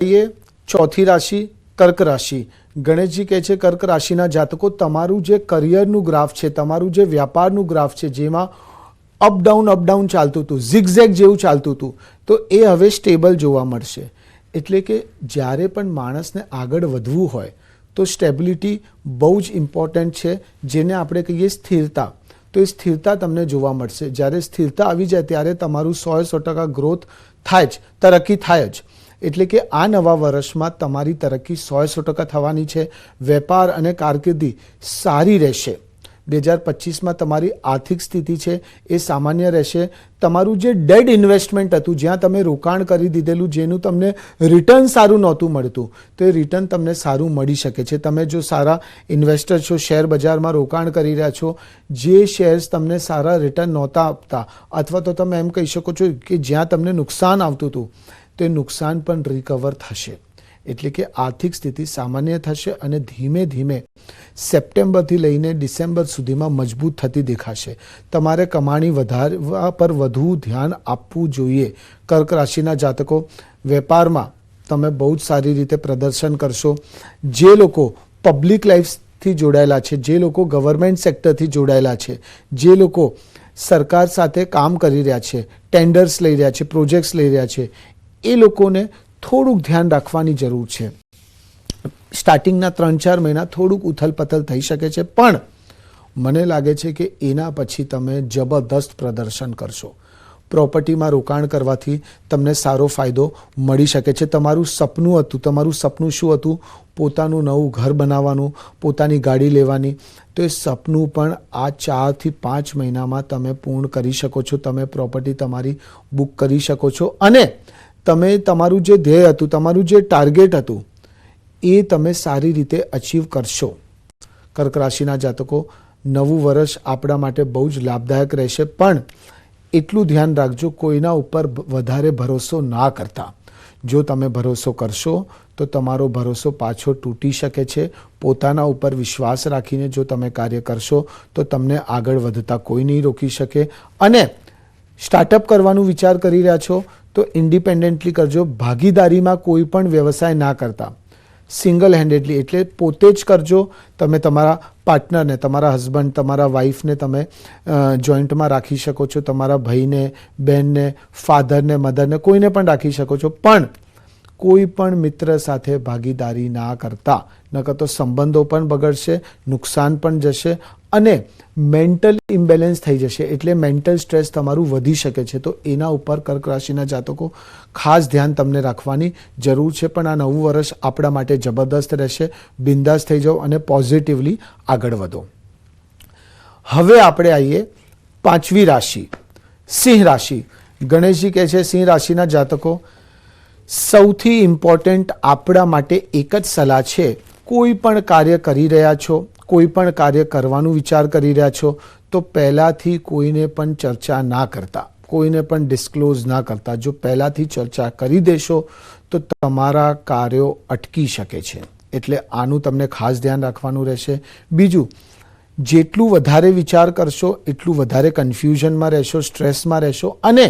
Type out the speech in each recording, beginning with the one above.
आइए चौथी राशि कर्क राशि। गणेश जी कहे छे कर्क राशिना जातको तमारुं जे करियरनुं ग्राफ छे, तमारुं जे व्यापारनुं ग्राफ छे, जेमां अप डाउन चालतुं हतुं, झिगझेग जेवुं चालतुं हतुं, तो ए हवे स्टेबल जोवा मळशे। एटले के ज्यारे पण माणसने आगळ वधवुं होय तो स्टेबिलिटी बहु ज इम्पोर्टન્ટ छे, जेने आपणे कहीए स्थिरता। तो ए स्थिरता तमने जोवा मळशे। ज्यारे स्थिरता आवी जाय त्यारे तमारुं 100% ग्रोथ थाय ज, तरक्की थाय ज। એટલે કે આ નવા વર્ષમાં તમારી તરક્કી 100% થવાની છે। વેપાર અને કારકિર્દી સારી રહેશે। 2025માં તમારી આર્થિક સ્થિતિ છે એ સામાન્ય રહેશે। તમારું જે ડેડ ઇન્વેસ્ટમેન્ટ હતું, જ્યાં તમે રોકાણ કરી દીધેલું, જેનું તમને રિટર્ન સારું નહોતું મળતું, તો એ રિટર્ન તમને સારું મળી શકે છે। તમે જો સારા ઇન્વેસ્ટર છો, શેર બજારમાં રોકાણ કરી રહ્યા છો, જે શેર્સ તમને સારા રિટર્ન નહોતા આપતા, અથવા તો તમે એમ કહી શકો છો કે જ્યાં તમને નુકસાન આવતું હતું, તે નુકસાન પણ રિકવર થશે। એટલે કે આર્થિક સ્થિતિ સામાન્ય થશે અને ધીમે ધીમે સપ્ટેમ્બરથી લઈને ડિસેમ્બર સુધીમાં મજબૂત થતી દેખાશે। તમારે કમાણી વધારવા પર વધુ ધ્યાન આપવું જોઈએ। કર્ક રાશિના જાતકો વેપારમાં તમે બહુ જ સારી રીતે પ્રદર્શન કરશો। જે લોકો પબ્લિક લાઈફથી જોડાયેલા છે, જે લોકો ગવર્મેન્ટ સેક્ટરથી જોડાયેલા છે, જે લોકો સરકાર સાથે કામ કરી રહ્યા છે, ટેન્ડર્સ લઈ રહ્યા છે, પ્રોજેક્ટ્સ લઈ રહ્યા છે, એ લોકોને થોડુંક ધ્યાન રાખવાની જરૂર છે। સ્ટાર્ટિંગના 3-4 મહિના થોડુંક ઉથલપથલ થઈ શકે છે, પણ મને લાગે છે કે એના પછી તમે જબરદસ્ત પ્રદર્શન કરશો। પ્રોપર્ટીમાં રોકાણ કરવાથી તમને સારો ફાયદો મળી શકે છે। તમારું સપનું હતું, તમારું સપનું શું હતું? પોતાનું નવું ઘર બનાવવાનું, પોતાની ગાડી લેવાની। તો એ સપનું પણ આ 4 થી 5 મહિનામાં તમે પૂર્ણ કરી શકો છો। તમે પ્રોપર્ટી તમારી બુક કરી શકો છો અને તમે તમારું જે ધ્યેય હતું, તમારું જે ટાર્ગેટ હતું, એ તમે સારી રીતે અચીવ કરશો। કર્ક રાશિના જાતકો નવું વર્ષ આપણા માટે બહુ જ લાભદાયક રહેશે, પણ એટલું ધ્યાન રાખજો કોઈના ઉપર વધારે ભરોસો ના કરતા। જો તમે ભરોસો કરશો તો તમારો ભરોસો પાછો તૂટી શકે છે। પોતાના ઉપર વિશ્વાસ રાખીને જો તમે કાર્ય કરશો તો તમને આગળ વધતા કોઈ નહીં રોકી શકે। અને સ્ટાર્ટઅપ કરવાનું વિચાર કરી રહ્યા છો તો ઇન્ડિપેન્ડન્ટલી કરજો। ભાગીદારીમાં કોઈ પણ વ્યવસાય ના કરતા, સિંગલ હેન્ડેડલી, એટલે પોતે જ કરજો। તમે તમારા પાર્ટનરને, તમારા હસબન્ડ, તમારા વાઈફને તમે જોઈન્ટમાં રાખી શકો છો, તમારા ભાઈને, બહેનને, ફાધરને, મધરને, કોઈને પણ રાખી શકો છો, પણ કોઈ પણ મિત્ર સાથે ભાગીદારી ના કરતા, નકર તો સંબંધો પણ બગડશે, નુકસાન પણ જશે અને મેન્ટલ ઇમ્બેલેન્સ થઈ જશે। એટલે મેન્ટલ સ્ટ્રેસ તમારું વધી શકે છે। તો એના ઉપર કર્ક રાશિના જાતકો ખાસ ધ્યાન તમને રાખવાની જરૂર છે। પણ આ નવું વર્ષ આપણા માટે જબરદસ્ત રહેશે। બિંદાસ થઈ જાઓ અને પોઝિટિવલી આગળ વધો। હવે આપણે આવીએ 5મી રાશિ, સિંહ રાશિ। ગણેશજી કહે છે સિંહ રાશિના જાતકો સૌથી ઇમ્પોર્ટન્ટ આપણા માટે એક જ સલાહ છે, કોઈ પણ કાર્ય કરી રહ્યા છો, કોઈ પણ કાર્ય કરવાનું વિચાર કરી રહ્યા છો, તો પહેલાંથી કોઈને પણ ચર્ચા ના કરતા, કોઈને પણ ડિસ્ક્લોઝ ના કરતા। જો પહેલાંથી ચર્ચા કરી દેશો તો તમારા કાર્યો અટકી શકે છે। એટલે આનું તમને ખાસ ધ્યાન રાખવાનું રહેશે। બીજું, જેટલું વધારે વિચાર કરશો એટલું વધારે કન્ફ્યુઝનમાં રહેશો, સ્ટ્રેસમાં રહેશો અને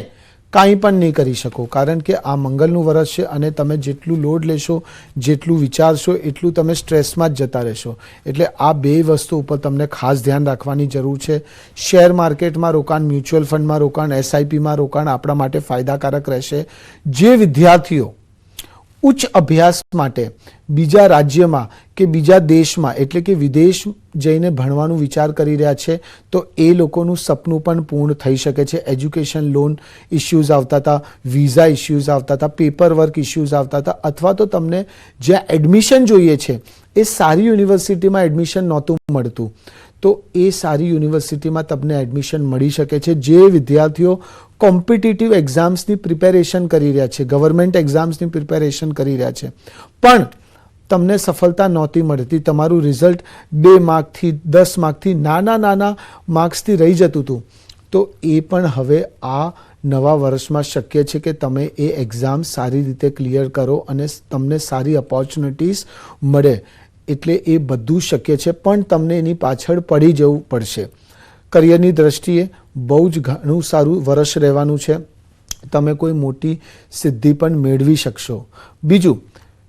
કાંઈ પણ નહીં કરી શકો। કારણ કે આ મંગળનું વર્ષ છે અને તમે જેટલું લોડ લેશો, જેટલું વિચારશો, એટલું તમે સ્ટ્રેસમાં જ જતા રહેશો। એટલે આ બે વસ્તુ ઉપર તમને ખાસ ધ્યાન રાખવાની જરૂર છે। શેર માર્કેટમાં રોકાણ, મ્યુચ્યુઅલ ફંડમાં રોકાણ, એસઆઈપીમાં રોકાણ આપણા માટે ફાયદાકારક રહેશે। જે વિદ્યાર્થીઓ ઉચ્ચ અભ્યાસ માટે બીજા રાજ્યમાં કે બીજા દેશમાં, એટલે કે વિદેશ જઈને ભણવાનું વિચાર કરી રહ્યા છે, તો એ લોકોનું સપનું પણ પૂર્ણ થઈ શકે છે। એજ્યુકેશન લોન ઇસ્યુઝ આવતા હતા, વિઝા ઇસ્યુઝ આવતા હતા, પેપર વર્ક ઇસ્યુઝ આવતા હતા, અથવા તો તમને જ્યાં એડમિશન જોઈએ છે એ સારી યુનિવર્સિટીમાં એડમિશન નહોતું મળતું, તો એ સારી યુનિવર્સિટીમાં તમને એડમિશન મળી શકે છે। જે વિદ્યાર્થીઓ કોમ્પિટિટિવ એક્ઝામ્સની પ્રિપેરેશન કરી રહ્યા છે, ગવર્મેન્ટ એક્ઝામ્સની પ્રિપેરેશન કરી રહ્યા છે, પણ તમને સફળતા નહોતી મળતી, તમારું રિઝલ્ટ 2 માર્કથી 10 માર્કથી નાના માર્ક્સથી રહી જતું હતું, તો એ પણ હવે આ નવા વર્ષમાં શક્ય છે કે તમે એ એક્ઝામ સારી રીતે ક્લિયર કરો અને તમને સારી ઓપોર્ચ્યુનિટીઝ મળે। એટલે એ બધું શક્ય છે, પણ તમને એની પાછળ પડી જવું પડશે। કરિયરની દ્રષ્ટિએ બહુ જ ઘણું સારું વર્ષ રહેવાનું છે। તમે કોઈ મોટી સિદ્ધિ પણ મેળવી શકશો। બીજું,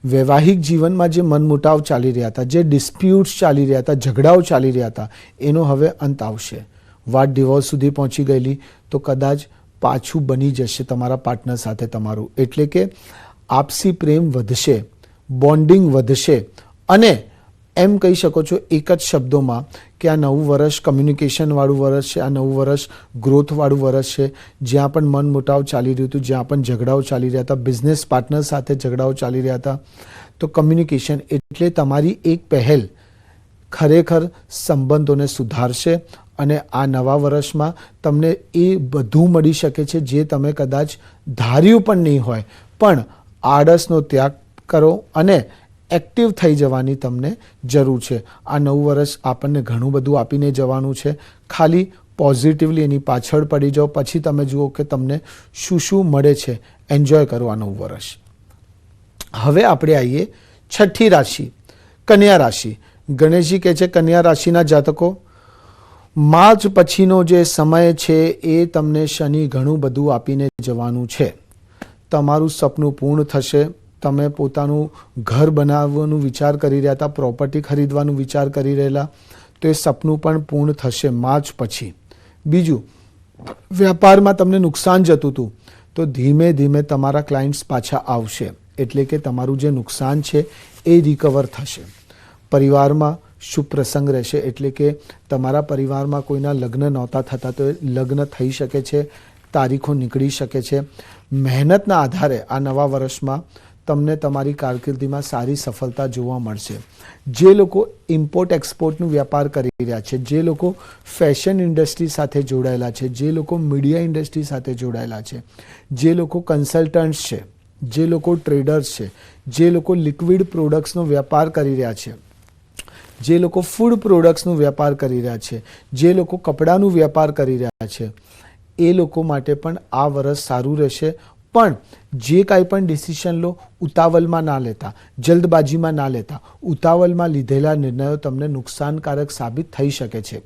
વૈવાહિક જીવનમાં જે મનમુટાવ ચાલી રહ્યા હતા, જે ડિસ્પ્યુટ્સ ચાલી રહ્યા હતા, ઝઘડાઓ ચાલી રહ્યા હતા, એનો હવે અંત આવશે. વાત ડિવોર્સ સુધી પહોંચી ગયેલી તો કદાચ પાછું બની જશે તમારા પાર્ટનર સાથે તમારું. એટલે કે આપસી પ્રેમ વધશે, બોન્ડિંગ વધશે અને એમ કહી શકો છો એક જ શબ્દોમાં કે આ નવું વર્ષ કમ્યુનિકેશનવાળું વર્ષ છે, આ નવું વર્ષ ગ્રોથવાળું વર્ષ છે. જ્યાં પણ મનમુટાવ ચાલી રહ્યું હતું, જ્યાં પણ ઝઘડાઓ ચાલી રહ્યા હતા, બિઝનેસ પાર્ટનર સાથે ઝઘડાઓ ચાલી રહ્યા હતા, તો કમ્યુનિકેશન એટલે તમારી એક પહેલ ખરેખર સંબંધોને સુધારશે અને આ નવા વર્ષમાં તમને એ બધું મળી શકે છે જે તમે કદાચ ધાર્યું પણ નહીં હોય. પણ આળસનો ત્યાગ કરો અને એક્ટિવ થઈ જવાની તમને જરૂર છે. આ નવું વર્ષ આપણને ઘણું બધું આપીને જવાનું છે. ખાલી પોઝિટિવલી એની પાછળ પડી જાઓ, પછી તમે જુઓ કે તમને શું શું મળે છે. એન્જોય કરો આ નવું વર્ષ. હવે આપણે આવીએ છઠ્ઠી રાશિ, કન્યા રાશિ. ગણેશજી કહે છે કન્યા રાશિના જાતકો, માર્ચ પછીનો જે સમય છે એ તમને શનિ ઘણું બધું આપીને જવાનું છે. તમારું સપનું પૂર્ણ થશે. તમે પોતાનું ઘર બનાવવાનું વિચાર કરી રહ્યા હતા, પ્રોપર્ટી ખરીદવાનું વિચાર કરી રહેલા, તો એ સપનું પણ પૂર્ણ થશે માર્ચ પછી. બીજું, વેપારમાં તમને નુકસાન જતું હતું તો ધીમે ધીમે તમારા ક્લાયન્ટ્સ પાછા આવશે. એટલે કે તમારું જે નુકસાન છે એ રિકવર થશે. પરિવારમાં શુભ પ્રસંગ રહેશે. એટલે કે તમારા પરિવારમાં કોઈના લગ્ન નહોતા થતા તો એ લગ્ન થઈ શકે છે, તારીખો નીકળી શકે છે. મહેનતના આધારે આ નવા વર્ષમાં તમને તમારી કારકિર્દીમાં સારી સફળતા જોવા મળશે. જે લોકો ઇમ્પોર્ટ એક્સપોર્ટનું વ્યાપાર કરી રહ્યા છે, જે લોકો ફેશન ઇન્ડસ્ટ્રી સાથે જોડાયેલા છે, જે લોકો મીડિયા ઇન્ડસ્ટ્રી સાથે જોડાયેલા છે, જે લોકો કન્સલ્ટન્ટ્સ છે, જે લોકો ટ્રેડર્સ છે, જે લોકો લિક્વિડ પ્રોડક્ટ્સનો વ્યાપાર કરી રહ્યા છે, જે લોકો ફૂડ પ્રોડક્ટ્સનો વ્યાપાર કરી રહ્યા છે, જે લોકો કપડાનો વ્યાપાર કરી રહ્યા છે, એ લોકો માટે પણ આ વર્ષ સારું રહેશે. પણ જે કાંઈ પણ ડિસિશન લો, ઉતાવળમાં ના લેતા, જલ્દબાજીમાં ના લેતા. ઉતાવળમાં લીધેલા નિર્ણયો તમને નુકસાનકારક સાબિત થઈ શકે છે.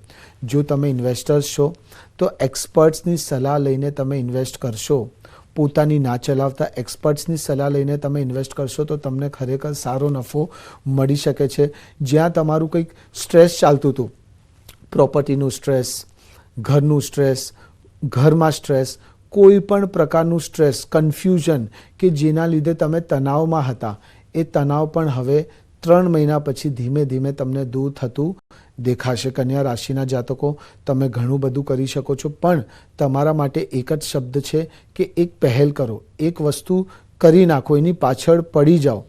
જો તમે ઇન્વેસ્ટર્સ છો તો એક્સપર્ટ્સની સલાહ લઈને તમે ઇન્વેસ્ટ કરશો. પોતાની ના ચલાવતા એક્સપર્ટ્સની સલાહ લઈને તમે ઇન્વેસ્ટ કરશો તો તમને ખરેખર સારો નફો મળી શકે છે. જ્યાં તમારું કંઈક સ્ટ્રેસ ચાલતું હતું, પ્રોપર્ટીનું સ્ટ્રેસ, ઘરનું સ્ટ્રેસ, ઘરમાં સ્ટ્રેસ, કોઈ પણ પ્રકારનું સ્ટ્રેસ, કન્ફ્યુઝન કે જેના લીધે તમે તણાવમાં હતા, એ તણાવ પણ હવે 3 મહિના પછી ધીમે ધીમે તમને દૂર થતું દેખાશે. કન્યા રાશિના જાતકો, તમે ઘણું બધું કરી શકો છો, પણ તમારા માટે એક જ શબ્દ છે કે એક પહેલ કરો, એક વસ્તુ કરી નાખો, એની પાછળ પડી જાઓ.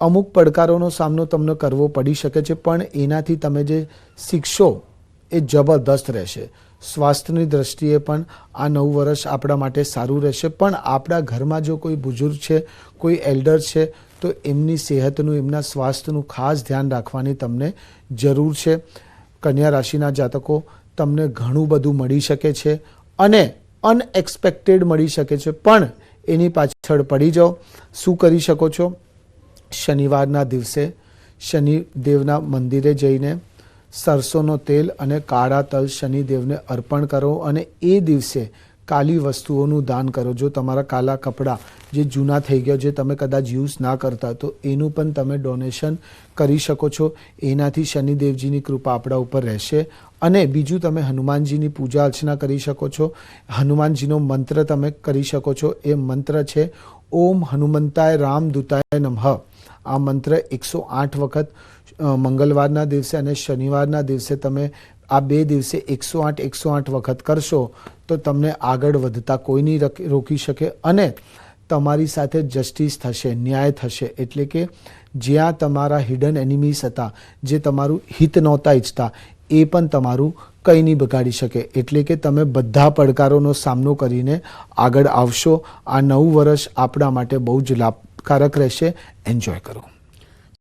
અમુક પડકારોનો સામનો તમને કરવો પડી શકે છે, પણ એનાથી તમે જે શીખશો એ જબરદસ્ત રહેશે. સ્વાસ્થ્યની દ્રષ્ટિએ પણ આ નવું વર્ષ આપણા માટે સારું રહેશે. પણ આપણા ઘરમાં જો કોઈ બુઝુર્ગ છે, કોઈ એલ્ડર છે, તો એમની સેહતનું, એમના સ્વાસ્થ્યનું ખાસ ધ્યાન રાખવાની તમને જરૂર છે. કન્યા રાશિના જાતકો, તમને ઘણું બધું મળી શકે છે અને અનએક્સપેક્ટેડ મળી શકે છે, પણ એની પાછળ પડી જાઓ. શું કરી શકો છો? શનિવારના દિવસે શનિદેવના મંદિરે જઈને સરસોનો તેલ અને કાળા તલ શનિદેવને અર્પણ કરો અને એ દિવસે કાલી વસ્તુઓનું દાન કરો. જો તમારા કાલા કપડાં જે જૂના થઈ ગયા, જે તમે કદાચ યુઝ ના કરતા, તો એનું પણ તમે ડોનેશન કરી શકો છો. એનાથી શનિદેવજીની કૃપા આપણા ઉપર રહેશે. અને બીજું, તમે હનુમાનજીની પૂજા અર્ચના કરી શકો છો. હનુમાનજીનો મંત્ર તમે કરી શકો છો. એ મંત્ર છે ઓમ હનુમંતાય રામદૂતાય નમઃ. આ મંત્ર 108 વખત મંગળવારના દિવસે અને શનિવારના દિવસે તમે આ 2 દિવસે 108 વખત કરશો તો તમને આગળ વધતા કોઈ નહીં રોકી શકે અને તમારી સાથે જસ્ટિસ થશે, ન્યાય થશે. એટલે કે જ્યાં તમારા હિડન એનિમીઝ હતા, જે તમારું હિત નહોતા ઈચ્છતા, એ પણ તમારું કંઈ નહીં બગાડી શકે. એટલે કે તમે બધા પડકારોનો સામનો કરીને આગળ આવશો. આ નવું વર્ષ આપણા માટે બહુ જ લાભકારક રહેશે. એન્જોય કરો.